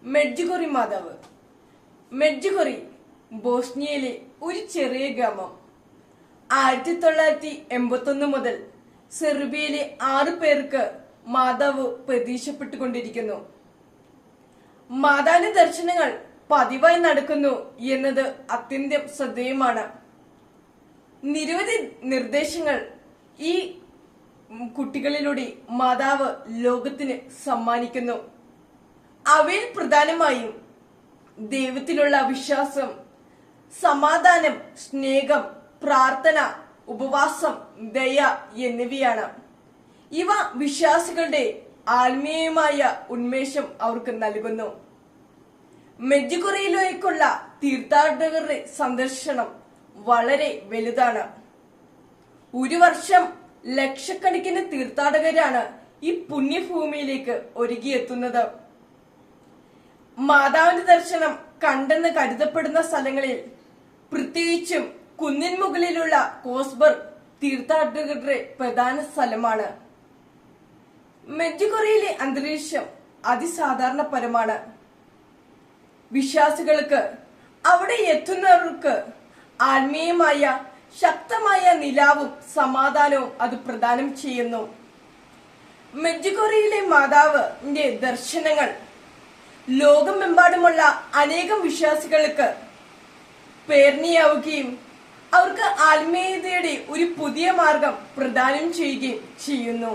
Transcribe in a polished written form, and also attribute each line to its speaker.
Speaker 1: മെഡ്ജുഗൊറി മാതാവ്. മെഡ്ജുഗൊറി ബോസ്നിയയിലെ ഒരു ചെറിയ ഗ്രാമം. 1981 മുതൽ സെർബിയയിലെ 6 പേർക്ക് മാതാവ് പ്രതീക്ഷപ്പെട്ടുകൊണ്ടിരിക്കുന്നു. മാതാവിന്റെ ദർശനങ്ങൾ പതിവായി നടക്കുന്നു എന്നത് അത്യന്തം ശ്രദ്ധേയമാണ്. നിരവധി നിർദ്ദേശങ്ങൾ ഈ കുട്ടികളിലൂടെ മാതാവ് ലോകത്തിന് സമ്മാനിക്കുന്നു. അവയിൽ പ്രധാനമായും ദൈവത്തിലുള്ള വിശ്വാസം, സമാധാനം, സ്നേഹം, പ്രാർത്ഥന, ഉപവാസം, ദയ എന്നിവയാണ്. ഇവ വിശ്വാസികളുടെ ആത്മീയമായ ഉന്മേഷം അവർക്ക് നൽകുന്നു. മെഡ്ജുഗൊറിയിലേക്കുള്ള തീർത്ഥാടകരുടെ സന്ദർശനം വളരെ വലുതാണ്. ഒരു വർഷം ലക്ഷക്കണക്കിന് തീർത്ഥാടകരാണ് ഈ പുണ്യഭൂമിയിലേക്ക് ഒരുങ്ങിയെത്തുന്നത്. മാതാവിന്റെ ദർശനം കണ്ടെന്ന് കരുതപ്പെടുന്ന സ്ഥലങ്ങളിൽ, പ്രത്യേകിച്ചും കുന്നിൻ മുകളിലുള്ള കോസ്ബർഗ് തീർത്ഥാടകരുടെ പ്രധാന സ്ഥലമാണ്. മെഡ്ജുഗൊറിയിലെ അന്തരീക്ഷം അതിസാധാരണപരമാണ്. വിശ്വാസികൾക്ക്, അവിടെ എത്തുന്നവർക്ക് ആത്മീയമായ ശക്തമായ നിലാവും സമാധാനവും അത് പ്രദാനം ചെയ്യുന്നു. മെഡ്ജുഗൊറിയിലെ മാതാവിന്റെ ദർശനങ്ങൾ ലോകമെമ്പാടുമുള്ള അനേകം വിശ്വാസികൾക്ക് പ്രേരണയാവുകയും അവർക്ക് ആത്മീയതയുടെ ഒരു പുതിയ മാർഗം പ്രദാനം ചെയ്യുകയും ചെയ്യുന്നു.